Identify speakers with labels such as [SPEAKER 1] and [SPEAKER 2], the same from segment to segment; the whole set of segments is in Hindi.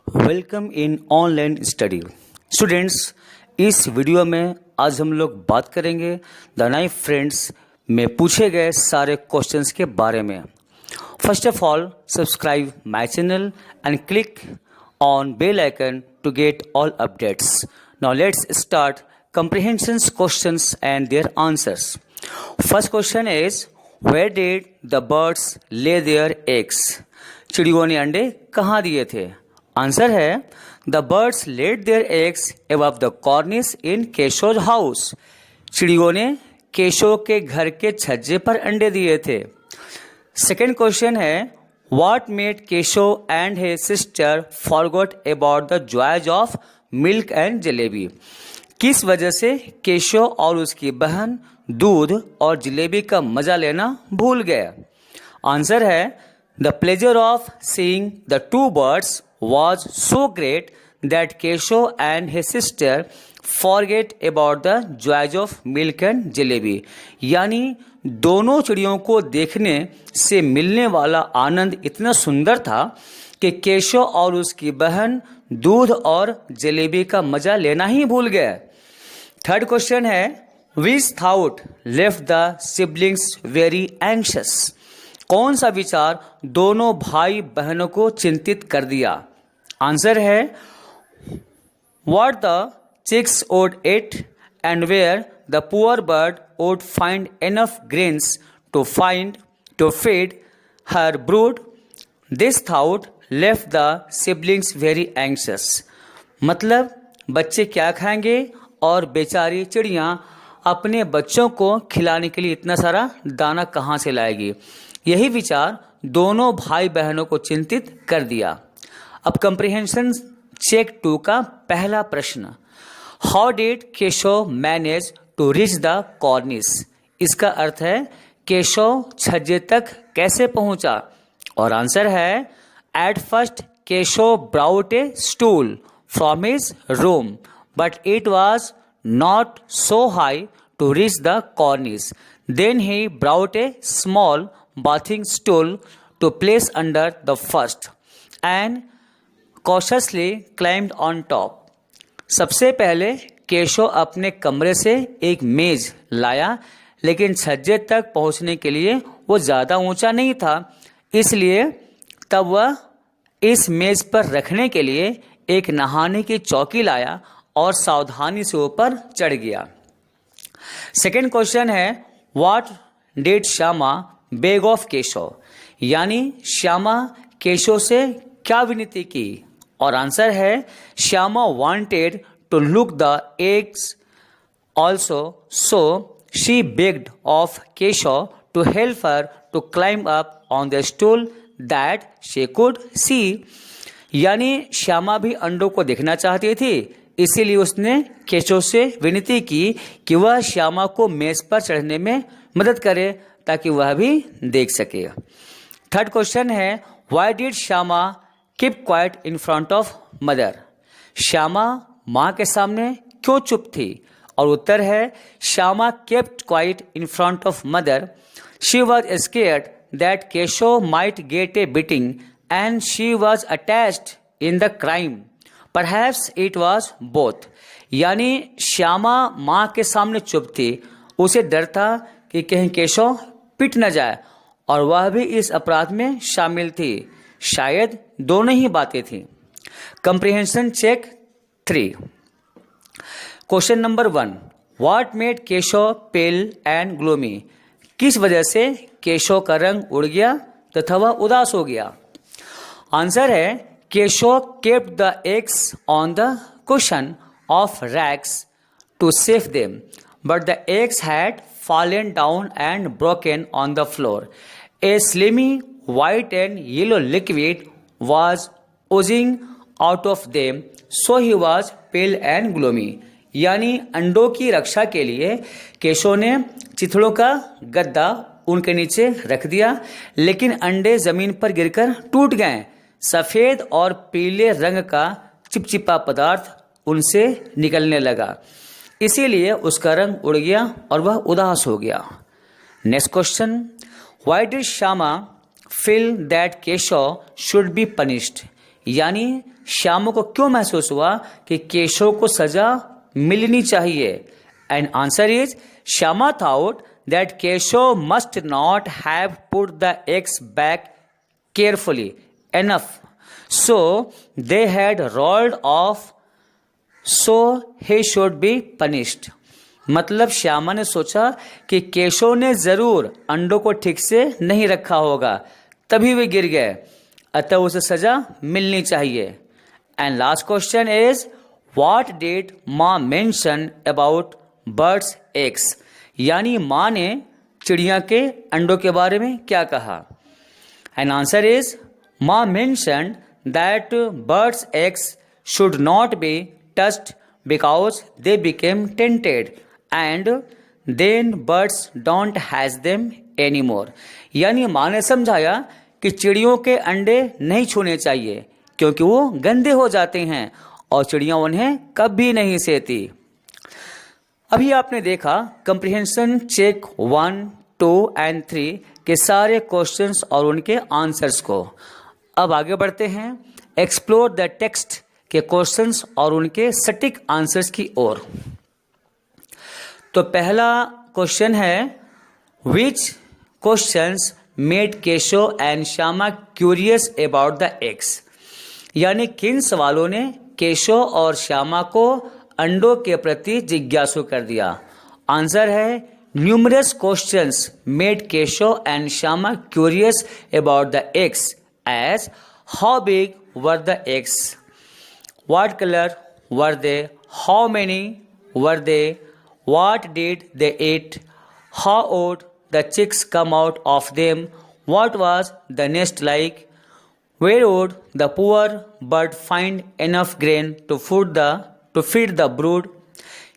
[SPEAKER 1] Welcome in online study. Students, इस वीडियो में आज हम लोग बात करेंगे द नाइफ फ्रेंड्स में पूछे गए सारे क्वेश्चंस के बारे में। First of all, subscribe my channel and click on bell icon to get all updates. Now let's start comprehension questions and their answers. First question is, where did the birds lay their eggs? चिड़ियों ने अंडे कहाँ दिए थे? आंसर है the birds laid their eggs above the cornice in केशो's house. चिड़ियों ने केशो के घर के छज्जे पर अंडे दिए थे। सेकेंड क्वेश्चन है, what made Kesho and his sister forgot about the joys of milk and jalebi? किस वजह से केशव और उसकी बहन दूध और जलेबी का मजा लेना भूल गए? आंसर है the pleasure of seeing the two birds was so great that Keshav and his sister forget about the joys of milk and jalebi. यानी दोनों चिड़ियों को देखने से मिलने वाला आनंद इतना सुंदर था कि केशव और उसकी बहन दूध और जलेबी का मजा लेना ही भूल गए। थर्ड क्वेश्चन है, which thought left the siblings very anxious? कौन सा विचार दोनों भाई बहनों को चिंतित कर दिया? आंसर है what the chicks would eat and where the poor bird would find enough grains to feed her brood. This thought left the siblings very anxious. मतलब बच्चे क्या खाएंगे और बेचारी चिड़ियाँ अपने बच्चों को खिलाने के लिए इतना सारा दाना कहाँ से लाएगी? यही विचार दोनों भाई बहनों को चिंतित कर दिया। अब कंप्रिहेंशन चेक 2 का पहला प्रश्न, how did Keshav manage to reach the cornice? इसका अर्थ है केशव छज्जे तक कैसे पहुंचा? और आंसर है at first Keshav brought A stool from his room but it was not so high to reach the cornice. Then he brought a small bathing stool to place under the first and cautiously climbed on top. सबसे पहले केशव अपने कमरे से एक मेज लाया, लेकिन छज्जे तक पहुंचने के लिए वो ज़्यादा ऊंचा नहीं था, इसलिए तब वह इस मेज पर रखने के लिए एक नहाने की चौकी लाया और सावधानी से ऊपर चढ़ गया। सेकेंड क्वेश्चन है, what did Shyama beg of Keshav? यानी श्यामा केशव से क्या विनती की? और आंसर है Shyama wanted to look the eggs also, so she begged of Keshav to help her to climb up on the stool that she could see. यानी श्यामा भी अंडों को देखना चाहती थी, इसीलिए उसने केशव से विनती की कि वह श्यामा को मेज पर चढ़ने में मदद करे ताकि वह भी देख सके। थर्ड क्वेश्चन है, why did Shyama keep quiet in front of mother? Shyama माँ के सामने क्यों चुप थी? और उत्तर है Shyama kept quite in front of mother, she was scared that Keshav might get A beating and she was attached in the crime. Perhaps it was both. यानी श्यामा माँ के सामने चुप थी, उसे डर था कि कहीं केशव पिट न जाए और वह भी इस अपराध में शामिल थी। शायद दोनों ही बातें थी। Comprehension check 3। Question number 1, what made Keshav pale and gloomy? किस वजह से केशव का रंग उड़ गया तथा वह उदास हो गया? आंसर है Keshav kept the eggs on the cushion of racks to save them, but the eggs had fallen down and broken on the floor. A slimy white and yellow liquid was oozing out of them, so he was pale and gloomy. यानी अंडों की रक्षा के लिए केशव ने चिथड़ों का गद्दा उनके नीचे रख दिया, लेकिन अंडे जमीन पर गिरकर टूट गए। सफेद और पीले रंग का चिपचिपा पदार्थ उनसे निकलने लगा, इसीलिए उसका रंग उड़ गया और वह उदास हो गया। Next question, why did Shyama feel that Keshav should be punished? यानी श्यामा को क्यों महसूस हुआ कि केशव को सजा मिलनी चाहिए? And answer is Shyama thought that Keshav must not have put the eggs back carefully enough, so they had rolled off, so he should be punished. मतलब श्यामा ने सोचा कि केशव ने जरूर अंडों को ठीक से नहीं रखा होगा, तभी वे गिर गए, अतः उसे सजा मिलनी चाहिए. And last question is what did माँ मेंशन अबाउट बर्ड्स एग्स? यानी माँ ने चिड़िया के अंडों के बारे में क्या कहा? एंड आंसर इज माँ mention that birds eggs should not be touched because they became tainted and then birds don't has them any more. यानी माँ ने समझाया कि चिड़ियों के अंडे नहीं छूने चाहिए क्योंकि वो गंदे हो जाते हैं और चिड़िया उन्हें कभी नहीं सेती. अभी आपने देखा कंप्रिहेंशन चेक 1, 2 एंड 3 के सारे क्वेश्चंस और उनके आंसर्स को. अब आगे बढ़ते हैं एक्सप्लोर द टेक्स्ट के क्वेश्चंस और उनके सटीक आंसर्स की ओर. तो पहला क्वेश्चन है विच questions made Keshav and Shyama curious about the eggs? यानी किन सवालों ने केशव और श्यामा को अंडों के प्रति जिज्ञासु कर दिया? आंसर है numerous questions made Keshav and Shyama curious about the eggs as how big were the eggs, what colour were they, how many were they, what did they eat, how old the chicks come out of them, what was the nest like, where would the poor bird find enough grain to feed the brood.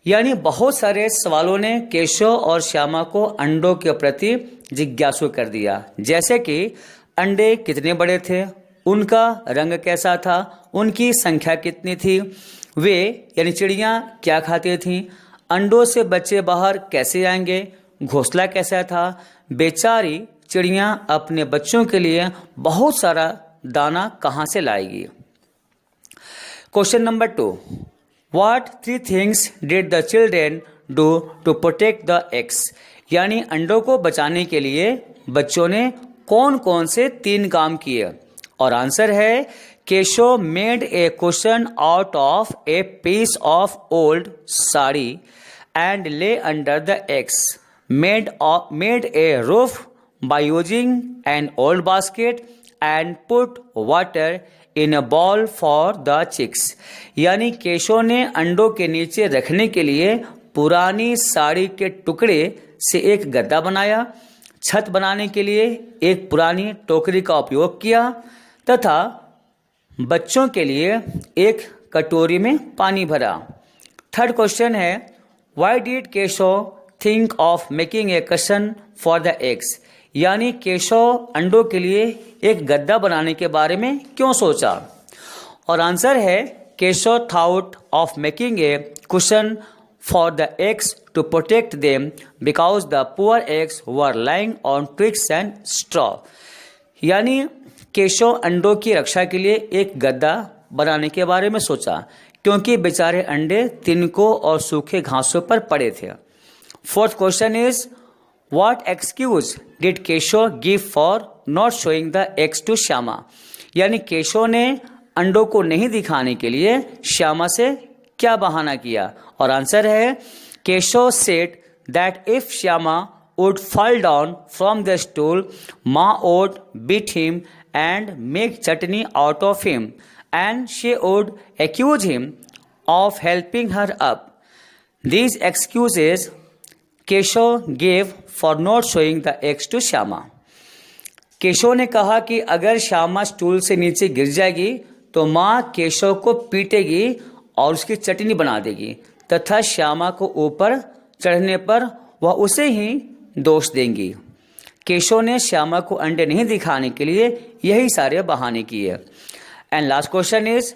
[SPEAKER 1] यानी बहुत सारे सवालों ने केशव और श्यामा को अंडों के प्रति जिज्ञासु कर दिया, जैसे कि अंडे कितने बड़े थे, उनका रंग कैसा था, उनकी संख्या कितनी थी, वे यानी चिड़ियाँ क्या खाती थीं, अंडों से बच्चे बाहर कैसे आएंगे, घोंसला कैसा था, बेचारी चिड़ियाँ अपने बच्चों के लिए बहुत सारा दाना कहाँ से लाएगी. Question number 2, what 3 things did the children do to protect the eggs? यानी अंडों को बचाने के लिए बच्चों ने कौन कौन से 3 काम किए? और आंसर है Keshav made a cushion out of a piece of old sari and lay under the eggs, made a roof by using an old basket and put water in a bowl for the chicks. यानी केशव ने अंडों के नीचे रखने के लिए पुरानी साड़ी के टुकड़े से एक गद्दा बनाया, छत बनाने के लिए एक पुरानी टोकरी का उपयोग किया तथा बच्चों के लिए एक कटोरी में पानी भरा. थर्ड क्वेश्चन है why did Keshav think of making a cushion for the eggs? यानी केशव अंडों के लिए एक गद्दा बनाने के बारे में क्यों सोचा? और आंसर है Keshav thought of making a cushion for the eggs to protect them because the poor eggs were lying on twigs and straw. यानी केशव अंडों की रक्षा के लिए एक गद्दा बनाने के बारे में सोचा क्योंकि बेचारे अंडे तिनकों और सूखे घासों पर पड़े थे. Fourth question is what excuse did Keshav give for not showing the eggs to Shyama? यानी केशव ने अंडों को नहीं दिखाने के लिए श्यामा से क्या बहाना किया? और आंसर है Keshav said that if Shyama would fall down from the stool, Ma would beat him and make chutney out of him, and she would accuse him of helping her up. These excuses Keshav gave for not showing the eggs to Shyama. Keshav ने कहा कि अगर श्यामा स्टूल से नीचे गिर जाएगी तो माँ केशव को पीटेगी और उसकी चटनी बना देगी तथा श्यामा को ऊपर चढ़ने पर वह उसे ही दोष देंगी. केशव ने श्यामा को अंडे नहीं दिखाने के लिए यही सारे बहाने किए. And last question is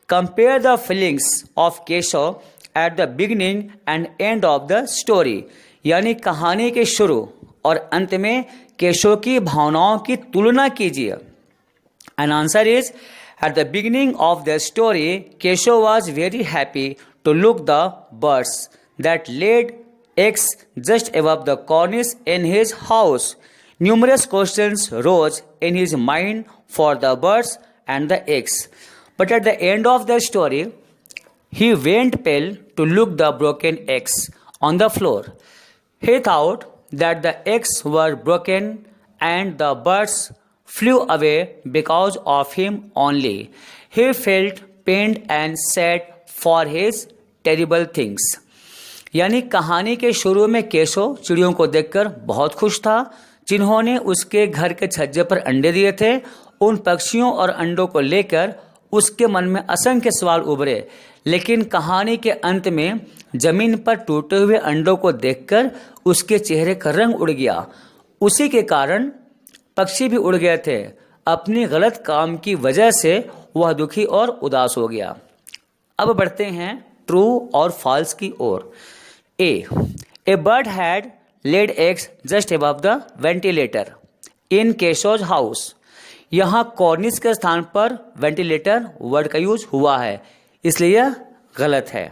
[SPEAKER 1] compare the feelings of Keshav at the beginning and end of the story. यानी कहानी के शुरू और अंत में केशव की भावनाओं की तुलना कीजिए. An answer is At the beginning of the story, Keshav was very happy to look the birds that laid eggs just above the cornice in his house. Numerous questions rose in his mind for the birds and the eggs. But at the end of the story, he went pale to look the broken eggs on the floor. He thought that the eggs were broken and the birds flew away because of him only. He felt pained and sad for his terrible things. यानी कहानी के शुरू में केशव चिड़ियों को देखकर बहुत खुश था जिन्होंने उसके घर के छज्जे पर अंडे दिए थे। उन पक्षियों और अंडों को लेकर उसके मन में असंख्य सवाल उभरे, लेकिन कहानी के अंत में जमीन पर टूटे हुए अंडों को देखकर उसके चेहरे का रंग उड़ गया। उसी के कारण पक्षी भी उड़ गए थे। अपनी गलत काम की वजह से वह दुखी और उदास हो गया। अब बढ़ते हैं ट्रू और फॉल्स की ओर। A bird had laid eggs just above the ventilator in Keshav house. यहाँ कॉर्निस के स्थान पर वेंटिलेटर वर्ड का यूज हुआ है, इसलिए यह गलत है।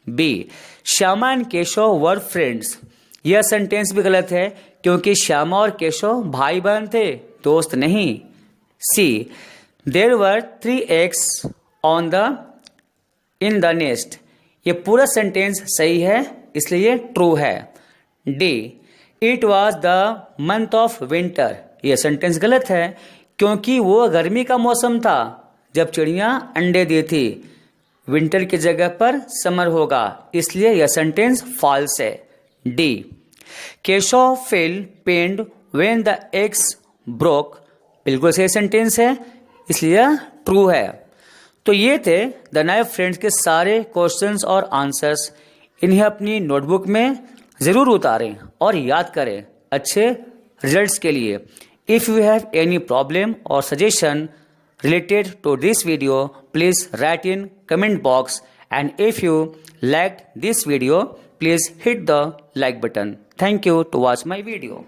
[SPEAKER 1] B, Shyama and Keshav were friends. यह सेंटेंस भी गलत है क्योंकि श्यामा और केशव भाई बहन थे, दोस्त नहीं। C, there were 3 eggs in the nest. ये पूरा सेंटेंस सही है, इसलिए ट्रू है। D, it was the month of winter. यह सेंटेंस गलत है क्योंकि वो गर्मी का मौसम था जब चिड़िया अंडे दी थी। विंटर की जगह पर समर होगा, इसलिए यह सेंटेंस फॉल्स है। D, Keshav fell pained when the eggs broke. बिल्कुल सही सेंटेंस है, इसलिए ट्रू है। तो ये थे द नाइफ फ्रेंड्स के सारे क्वेश्चंस और आंसर्स। इन्हें अपनी नोटबुक में ज़रूर उतारें और याद करें अच्छे रिजल्ट्स के लिए। If you have any problem और suggestion related to this video, please write in comment box, and if you liked this video, please hit the like button. Thank you to watch my video.